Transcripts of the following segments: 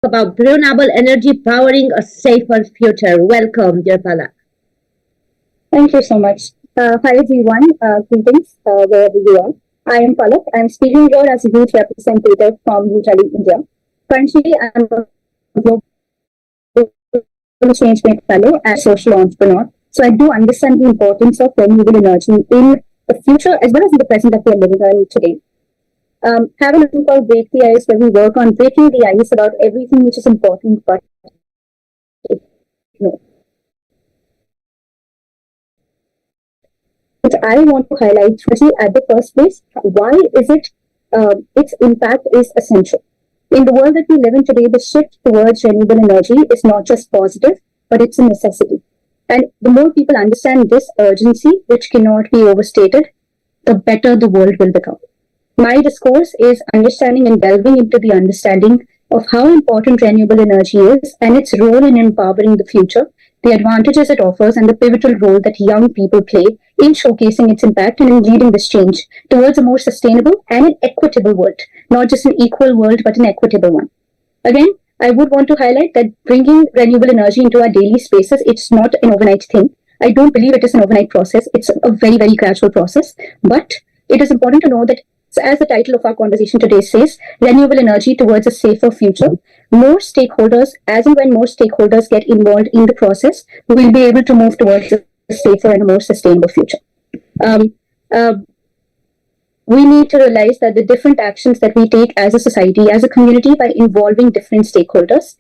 about renewable energy powering a safer future. Welcome, dear Pala. Thank you so much. Hi everyone, greetings wherever you are. I am Palak. I am speaking here as a youth representative from New Delhi, India. Currently, I am a global change made fellow and social entrepreneur. So I do understand the importance of renewable energy in the future as well as in the present that we are living in today. Have a little called Break the Ice where we work on breaking the ice about everything which is important but no. Which I want to highlight firstly at the first place. Why is it its impact is essential? In the world that we live in today, the shift towards renewable energy is not just positive, but it's a necessity. And the more people understand this urgency, which cannot be overstated, the better the world will become. My discourse is understanding and delving into the understanding of how important renewable energy is and its role in empowering the future, the advantages it offers, and the pivotal role that young people play in showcasing its impact and in leading this change towards a more sustainable and an equitable world, not just an equal world, but an equitable one. Again, I would want to highlight that bringing renewable energy into our daily spaces, it's not an overnight thing. I don't believe it is an overnight process. It's a very, very gradual process. But it is important to know that, so as the title of our conversation today says, renewable energy towards a safer future. More stakeholders, as and when more stakeholders get involved in the process, we'll be able to move towards a safer and a more sustainable future. Um, uh, we need to realize that the different actions that we take as a society, as a community, by involving different stakeholders,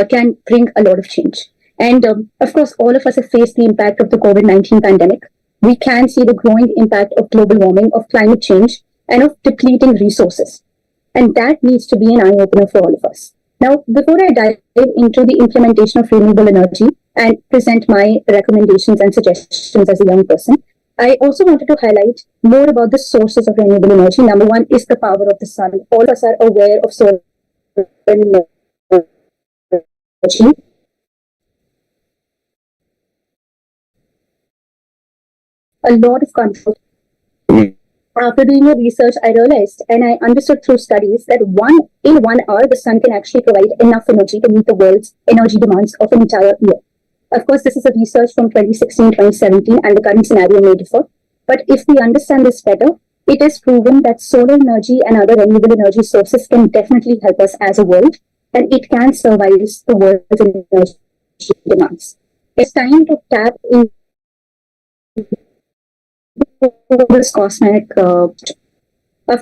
can bring a lot of change. And of course, all of us have faced the impact of the COVID-19 pandemic. We can see the growing impact of global warming, of climate change, and of depleting resources. And that needs to be an eye opener for all of us. Now, before I dive into the implementation of renewable energy and present my recommendations and suggestions as a young person, I also wanted to highlight more about the sources of renewable energy. Number one is the power of the sun. All of us are aware of solar energy. A lot of control. After doing your research, I realized and I understood through studies that in 1 hour, the sun can actually provide enough energy to meet the world's energy demands of an entire year. Of course, this is a research from 2016, 2017, and the current scenario may differ. But if we understand this better, it is proven that solar energy and other renewable energy sources can definitely help us as a world, and it can service the world's energy demands. It's time to tap into this cosmetic. Of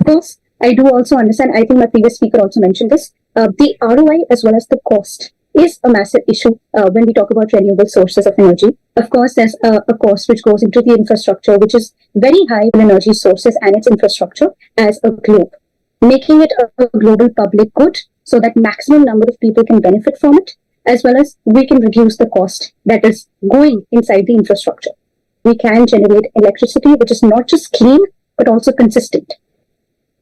course, I do also understand, I think my previous speaker also mentioned this, the ROI as well as the cost is a massive issue when we talk about renewable sources of energy. Of course, there's a cost which goes into the infrastructure, which is very high in energy sources and its infrastructure as a globe, making it a global public good so that maximum number of people can benefit from it, as well as we can reduce the cost that is going inside the infrastructure. We can generate electricity which is not just clean, but also consistent.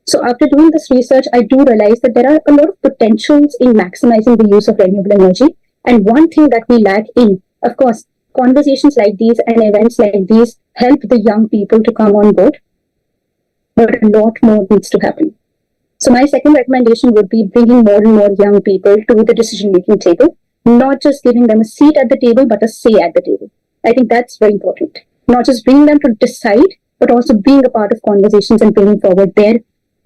So after doing this research, I do realize that there are a lot of potentials in maximizing the use of renewable energy. And one thing that we lack in, of course, conversations like these and events like these help the young people to come on board, but a lot more needs to happen. So my second recommendation would be bringing more and more young people to the decision-making table, not just giving them a seat at the table, but a say at the table. I think that's very important. Not just bringing them to decide, but also being a part of conversations and bringing forward their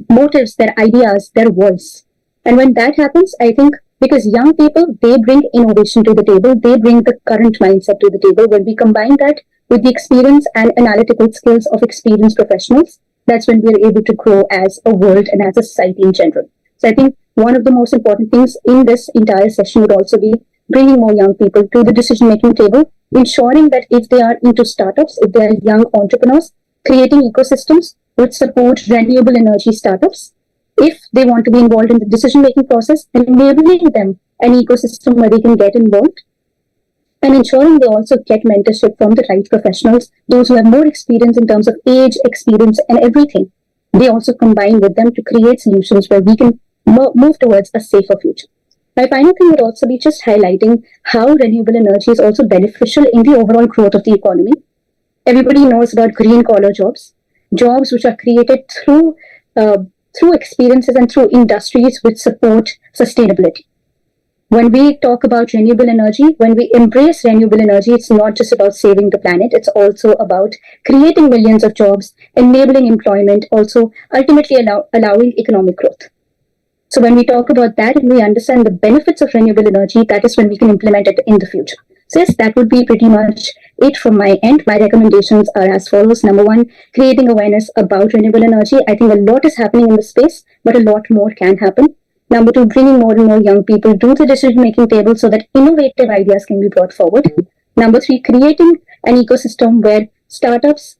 motives, their ideas, their voice. And when that happens, I think because young people, they bring innovation to the table, they bring the current mindset to the table. When we combine that with the experience and analytical skills of experienced professionals, that's when we are able to grow as a world and as a society in general. So I think one of the most important things in this entire session would also be bringing more young people to the decision-making table, ensuring that if they are into startups, if they are young entrepreneurs, creating ecosystems which support renewable energy startups. If they want to be involved in the decision-making process, enabling them an ecosystem where they can get involved and ensuring they also get mentorship from the right professionals, those who have more experience in terms of age, experience, and everything. They also combine with them to create solutions where we can move towards a safer future. My final thing would also be just highlighting how renewable energy is also beneficial in the overall growth of the economy. Everybody knows about green collar jobs, jobs which are created through experiences and through industries which support sustainability. When we talk about renewable energy, when we embrace renewable energy, it's not just about saving the planet, it's also about creating millions of jobs, enabling employment, also ultimately allowing economic growth. So when we talk about that and we understand the benefits of renewable energy, that is when we can implement it in the future. So yes, that would be pretty much it from my end. My recommendations are as follows. Number one, creating awareness about renewable energy. I think a lot is happening in the space, but a lot more can happen. Number two, bringing more and more young people to the decision-making table so that innovative ideas can be brought forward. Number three, creating an ecosystem where startups,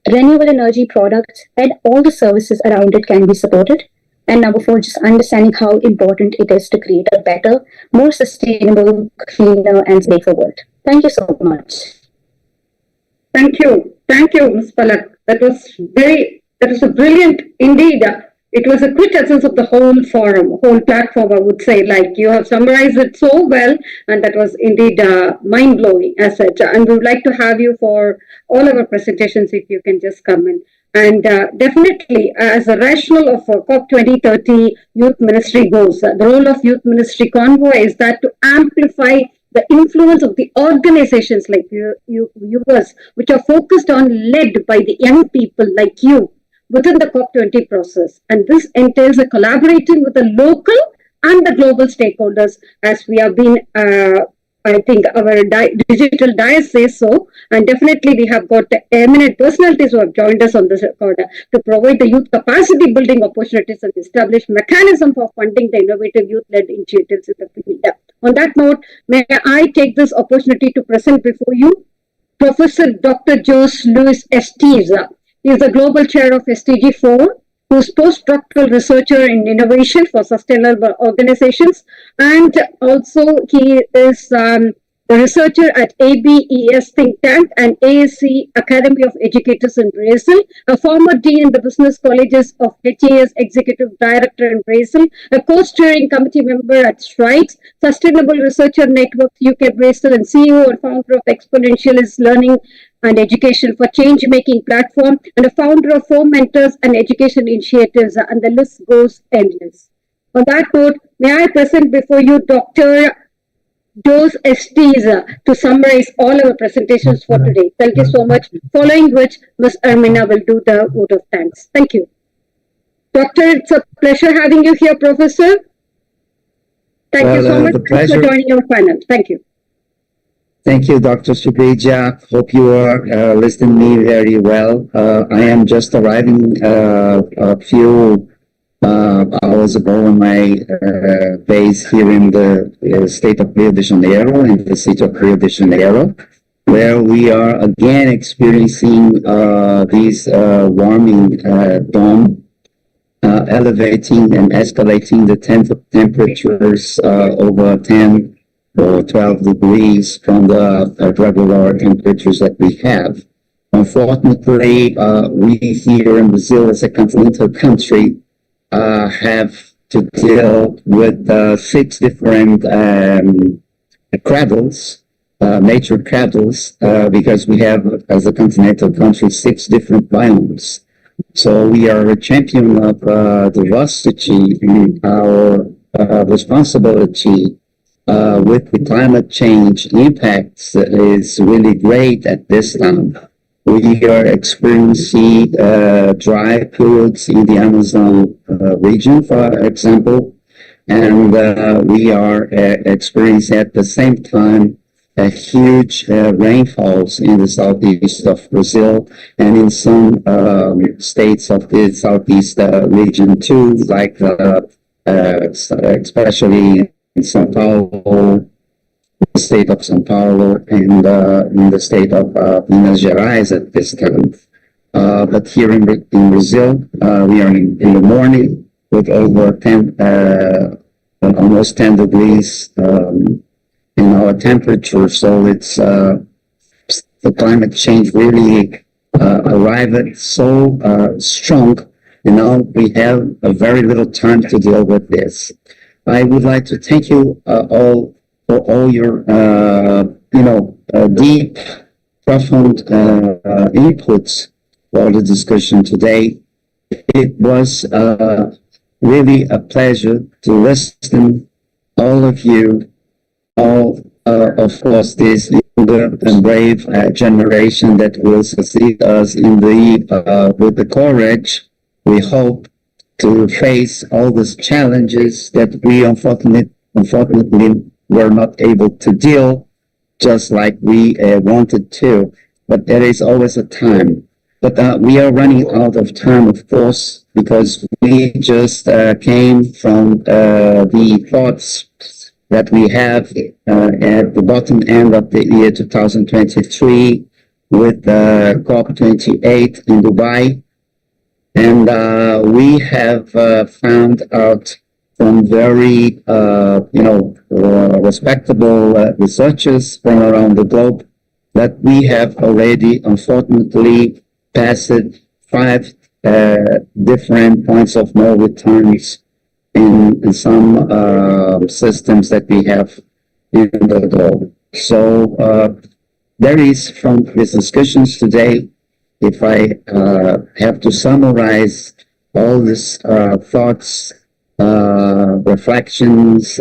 renewable energy products, and all the services around it can be supported. And number four, just understanding how important it is to create a better, more sustainable, cleaner, and safer world. Thank you so much. Thank you, Ms. Palak. That was a brilliant indeed. It was a quintessence of the whole forum, whole platform, I would say. Like, you have summarized it so well, and that was indeed mind-blowing as such. And we would like to have you for all our presentations, if you can just come in. And definitely, as a rationale of COP 2030 Youth Ministry goes, the role of Youth Ministry Convoy is that to amplify the influence of the organizations like yours, which are focused on, led by the young people like you, within the COP20 process. And this entails a collaborating with the local and the global stakeholders, as we have been, I think our digital diet says so. And definitely we have got eminent personalities who have joined us on this record to provide the youth capacity building opportunities and establish mechanism for funding the innovative youth-led initiatives in the field. On that note, may I take this opportunity to present before you Professor Dr. Jose Luis Estes. He is the Global Chair of SDG 4, who is postdoctoral researcher in innovation for sustainable organizations, and also he is the researcher at ABES Think Tank and ASC Academy of Educators in Brazil, a former dean in the business colleges of HAS Executive Director in Brazil, a co-steering committee member at Strides, Sustainable Researcher Network UK Brazil, and CEO and founder of Exponentialist Learning and Education for Change-Making Platform, and a founder of 4 Mentors and Education Initiatives, and the list goes endless. On that note, may I present before you Dr. Jose Estes to summarize all our presentations for today. Thank you so much. Following which, Ms. Ermina will do the vote of thanks. Thank you. Doctor, it's a pleasure having you here, Professor. Thank you so much for joining our panel. Thank you. Thank you, Dr. Subrija. Hope you are listening to me very well. I am just arriving a few hours ago on my base here in the state of Rio de Janeiro, in the city of Rio de Janeiro, where we are again experiencing these warming dome, elevating and escalating the temperatures over 10 or 12 degrees from the regular temperatures that we have. Unfortunately, we here in Brazil, as a continental country, have to deal with 6 different cradles, nature cradles, because we have, as a continental country, 6 different biomes. So we are a champion of diversity, and our responsibility with the climate change impacts is really great at this time. We are experiencing dry periods in the Amazon region, for example, and we are experiencing at the same time huge rainfalls in the southeast of Brazil and in some states of the southeast region too, like especially in São Paulo, the state of São Paulo, and in the state of Minas Gerais at this time. But here in Brazil, we are in the morning with over 10, almost 10 degrees in our temperature. So it's the climate change really arrived so strong, and now we have a very little time to deal with this. I would like to thank you all for all your, deep, profound inputs for the discussion today. It was really a pleasure to listen all of you all, of course, this younger and brave generation that will succeed us in with the courage, we hope to face all these challenges that we unfortunately were not able to deal just like we wanted to. But there is always a time. But we are running out of time, of course, because we just came from the thoughts that we have at the bottom end of the year 2023 with COP28 in Dubai. And we have found out from very, respectable researchers from around the globe that we have already, unfortunately, passed 5 different points of no returns in some systems that we have in the globe. So there is, from these discussions today, if I have to summarize all these thoughts, reflections,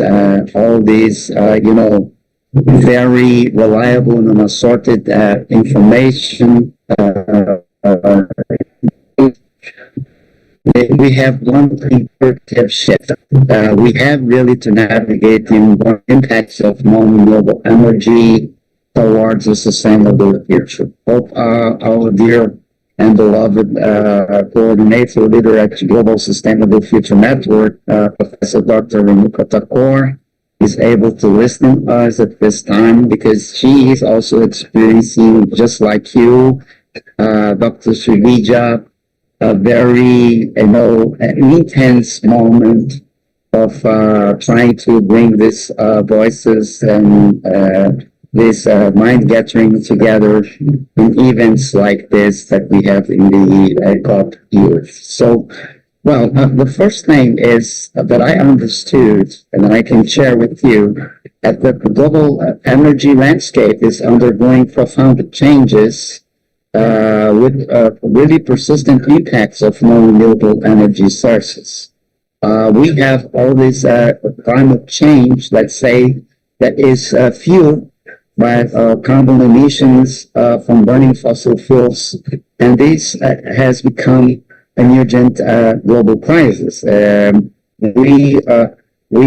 all these, very reliable and assorted information, we have one perspective shift. We have really to navigate in the impacts of non-renewable energy towards a sustainable future. Hope our dear and beloved coordinator leader at Global Sustainable Future Network, Professor Dr. Renuka Thakur, is able to listen to us at this time, because she is also experiencing, just like you, Dr. Srividya, a very, intense moment of trying to bring these voices and this mind gathering together in events like this that we have in the COP years. So, well, the first thing is that I understood and that I can share with you that the global energy landscape is undergoing profound changes with really persistent impacts of non-renewable energy sources. We have all this climate change, let's say, that is fueled by carbon emissions from burning fossil fuels, and this has become an urgent global crisis. We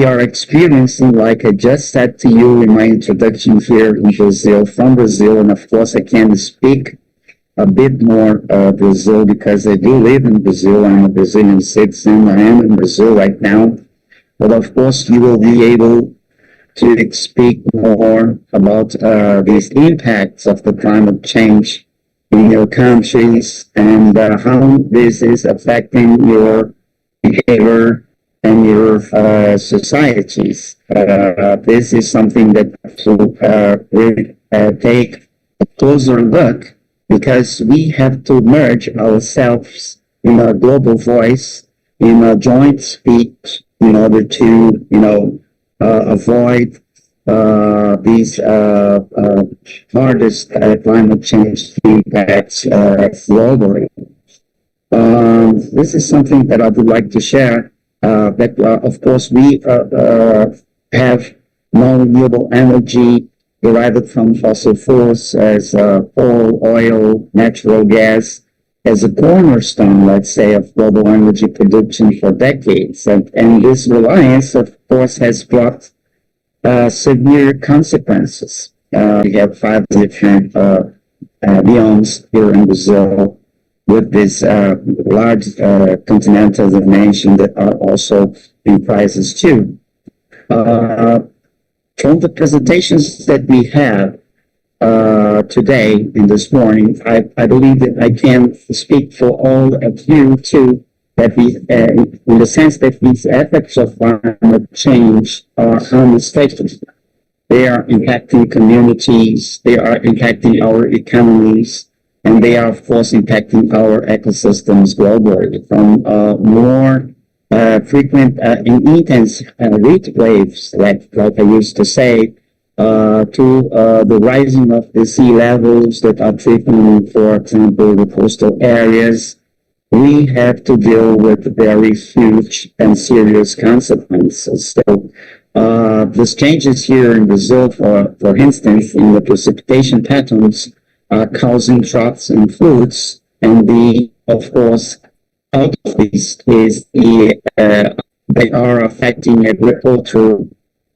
are experiencing, like I just said to you in my introduction here in Brazil, from Brazil, and of course I can speak a bit more Brazil because I do live in Brazil. I'm a Brazilian citizen. I am in Brazil right now. But of course, you will be able to speak more about these impacts of the climate change in your countries and how this is affecting your behavior and your societies. This is something that to really take a closer look, because we have to merge ourselves in a global voice, in a joint speech, in order to, avoid these hardest climate change impacts globally. This is something that I would like to share. That of course we have non-renewable energy derived from fossil fuels as coal, oil, natural gas, as a cornerstone, let's say, of global energy production for decades. And this reliance, of course, has brought severe consequences. We have 5 different biomes here in Brazil with this large continental dimension that are also in crisis too. From the presentations that we have today in this morning, I believe that I can speak for all of you too, that we, in the sense that these effects of climate change are unmistakable. They are impacting communities, they are impacting our economies, and they are, of course, impacting our ecosystems globally, from more frequent and intense heat waves, like I used to say, to the rising of the sea levels that are threatening, for example, the coastal areas. We have to deal with very huge and serious consequences. So these changes here in Brazil, for instance, in the precipitation patterns, are causing droughts in foods, and of course, out of this is they are affecting agriculture,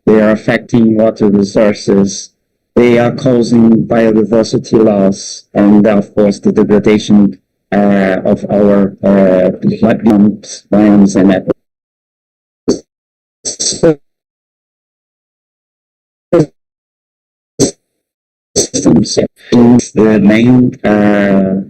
they are affecting water resources, they are causing biodiversity loss, and of course, the degradation of our biomes and systems. The main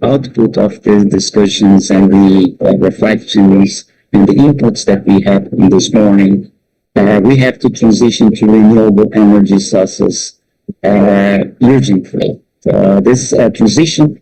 output of the discussions and the reflections and the inputs that we have in this morning, we have to transition to renewable energy sources urgently. This transition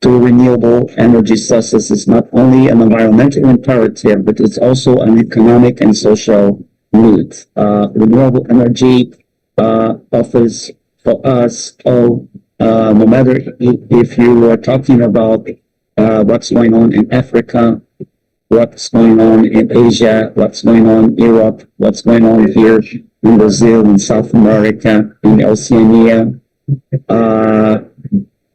to renewable energy sources is not only an environmental imperative, but it's also an economic and social need. Renewable energy offers for us all, no matter if you are talking about what's going on in Africa, what's going on in Asia, what's going on in Europe, what's going on here in Brazil, in South America, in Oceania.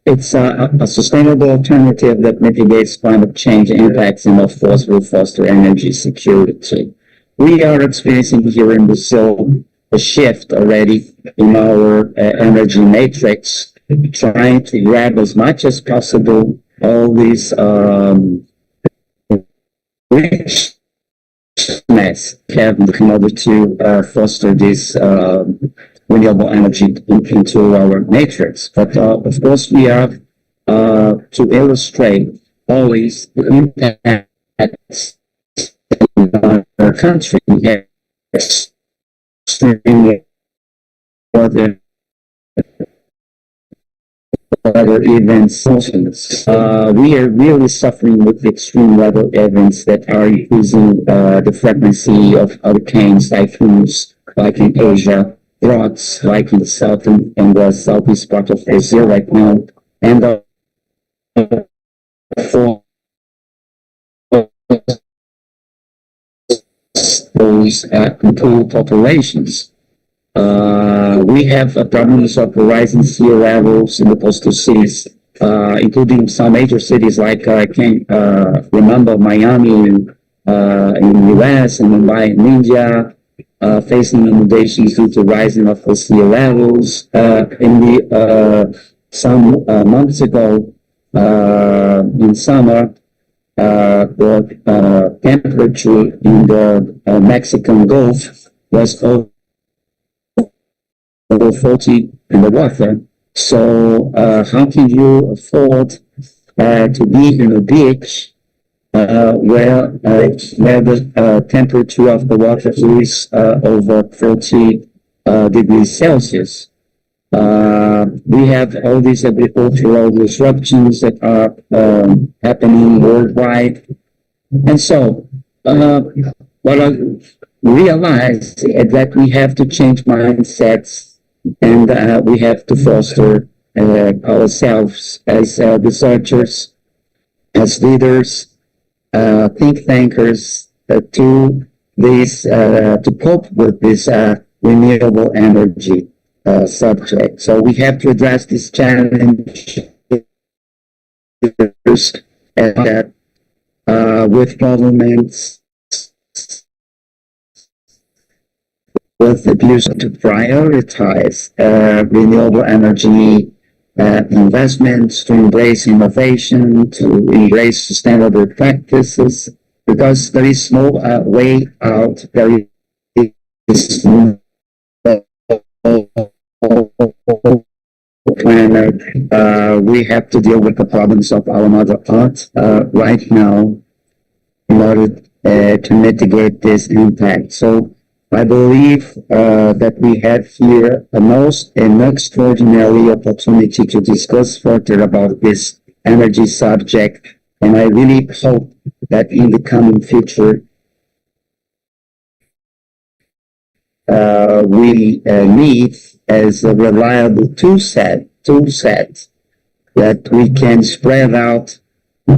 It's a sustainable alternative that mitigates climate change impacts and, of course, will foster energy security. We are experiencing here in Brazil a shift already in our energy matrix, trying to grab as much as possible all these richness in order to foster this renewable energy into our matrix. But of course, we have to illustrate always the impacts in our country. Extreme weather events. We are really suffering with extreme weather events that are increasing the frequency of hurricanes, typhoons, like in Asia, droughts, like in the south and the southeast part of Brazil right now, and for those controlled populations. We have problems of rising sea levels in the coastal cities, including some major cities like I can remember Miami in the US and Mumbai in India, facing inundations due to rising of the sea levels. Some months ago, in summer, the temperature in the Mexican Gulf was over 40 in the water. So how can you afford to be in a beach where the temperature of the water is over 40 degrees Celsius? We have all these agricultural disruptions that are happening worldwide. And so, what I realize is that we have to change mindsets, and we have to foster ourselves as researchers, as leaders, think tankers, to cope with this renewable energy subject. So we have to address this challenge with governments, with the views to prioritize renewable energy investments, to embrace innovation, to embrace sustainable practices, because there is no way out. There is no planet. We have to deal with the problems of our mother earth right now in order to mitigate this impact. So I believe that we have here an extraordinary opportunity to discuss further about this energy subject, and I really hope that in the coming future we need as a reliable tool set that we can spread out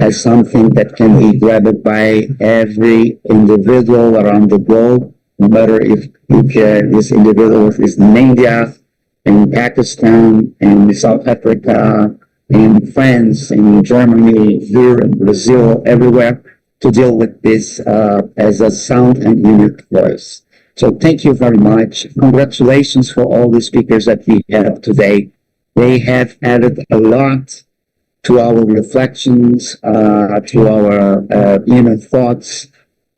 as something that can be grabbed by every individual around the globe, no matter if this individual is in India, in Pakistan, in South Africa, in France, in Germany, here in Brazil, everywhere, to deal with this as a sound and unique voice. So thank you very much. Congratulations for all the speakers that we have today. They have added a lot to our reflections, to our thoughts,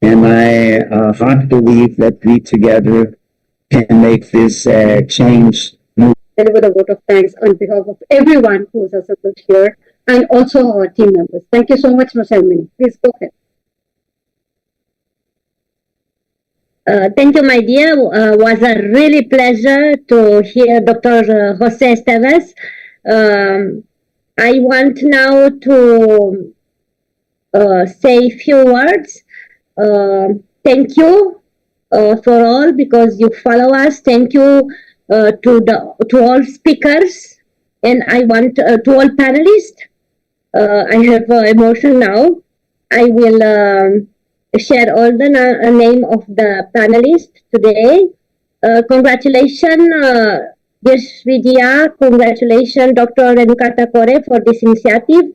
and I heart believe that we together can make this change. Deliver a vote of thanks on behalf of everyone who is assembled here and also our team members. Thank you so much, Ms. Elmini. Please go ahead. Thank you, my dear. Was a really pleasure to hear Dr. Jose Esteves. I want now to say a few words. Thank you for all, because you follow us. Thank you to all speakers, and I want to all panelists. I have emotion now. I will share all the name of the panelists today. Congratulations, dear Sridhya. Congratulations, Dr. Renuka Thakore, for this initiative.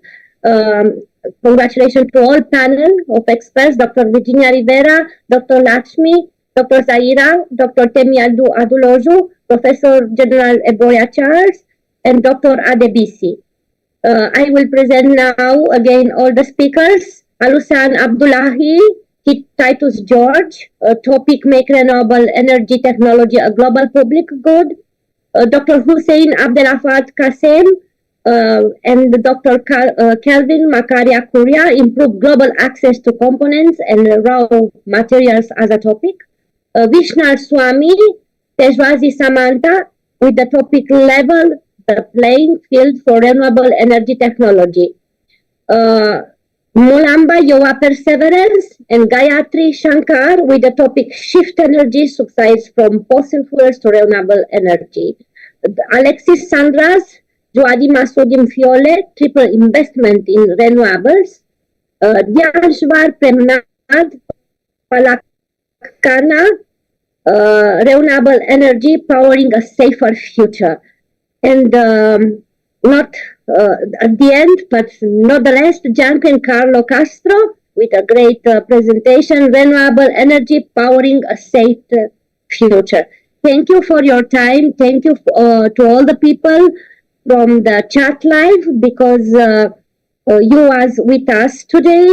Congratulations to all panel of experts, Dr. Virginia Rivera, Dr. Lakshmi, Dr. Zaira, Dr. Temi Aduloju, Professor General Eboya Charles, and Dr. Adebisi. I will present now again all the speakers. Alusan Abdullahi, Titus George, topic Make Renewable Energy Technology a Global Public Good. Dr. Hussein Abdelafat Kasem and Dr. Kelvin Makaria Kuria, Improve Global Access to Components and Raw Materials as a topic. Vishnu Swami, Tejwazi Samantha, with the topic Level the Playing Field for Renewable Energy Technology. Mulamba Yoa Perseverance and Gayatri Shankar with the topic Shift Energy Subsides from Fossil Fuels to Renewable Energy. Alexis Sandras, Joadi Masudim Fiole, Triple Investment in Renewables. Dyanshwar Premnad Palakana, Renewable Energy Powering a Safer Future. And not at the end, but not the least, Giancarlo Castro with a great presentation, Renewable Energy Powering a Safe Future. Thank you for your time. Thank you to all the people from the chat live, because you was with us today.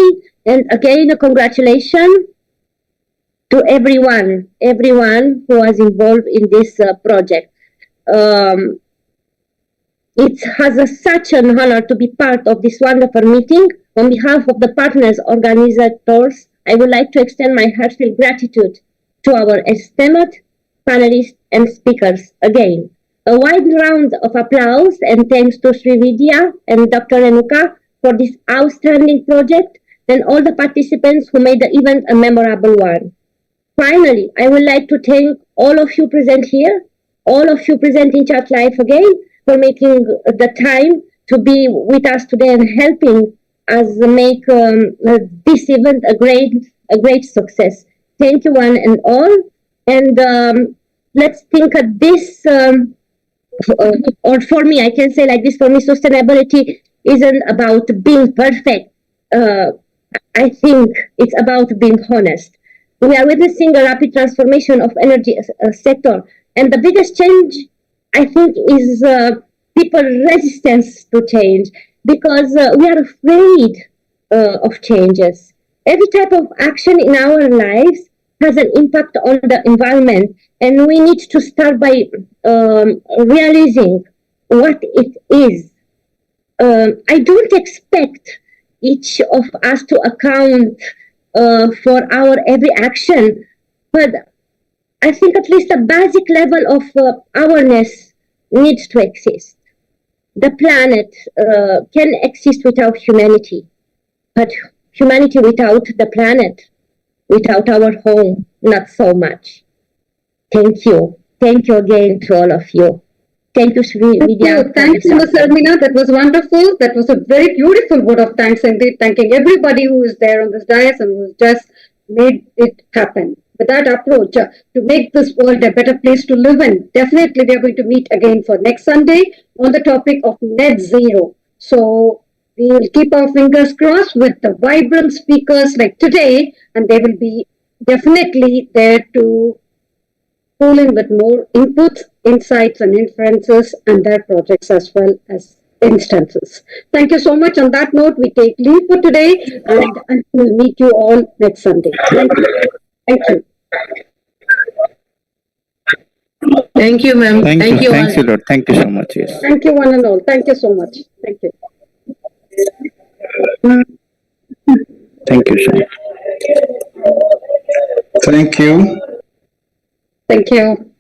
And again, congratulations to everyone who was involved in this project. It has such an honor to be part of this wonderful meeting. On behalf of the partners, organizers, I would like to extend my heartfelt gratitude to our esteemed panelists and speakers. Again, a wide round of applause and thanks to Srividya and Dr. Renuka for this outstanding project, and all the participants who made the event a memorable one. Finally, I would like to thank all of you present here, all of you present in chat live again, for making the time to be with us today and helping us make this event a great success. Thank you one and all. And let's think of this, or for me, I can say like this, for me, sustainability isn't about being perfect. I think it's about being honest. We are witnessing a rapid transformation of energy sector, and the biggest change, I think, is people resistance to change, because we are afraid of changes. Every type of action in our lives has an impact on the environment, and we need to start by realizing what it is. I don't expect each of us to account for our every action, but I think at least a basic level of awareness needs to exist. The planet can exist without humanity, but humanity without the planet, without our home, not so much. Thank you. Thank you again to all of you. Thank you, Srividya. Thank you, Ms. Elmina. That was wonderful. That was a very beautiful vote of thanks indeed. Thanking everybody who is there on this dais and who just made it happen. with that approach to make this world a better place to live in. Definitely, we are going to meet again for next Sunday on the topic of net zero. So we will keep our fingers crossed with the vibrant speakers like today, and they will be definitely there to pull in with more inputs, insights, and inferences, and their projects as well as instances. Thank you so much. On that note, we take leave for today, and we'll meet you all next Sunday. Thank you. Thank you. Thank you, ma'am. Thank you, all. Lord. Thank you so much. Yes. Thank you, one and all. Thank you so much. Thank you. Thank you so much. Thank you. Thank you.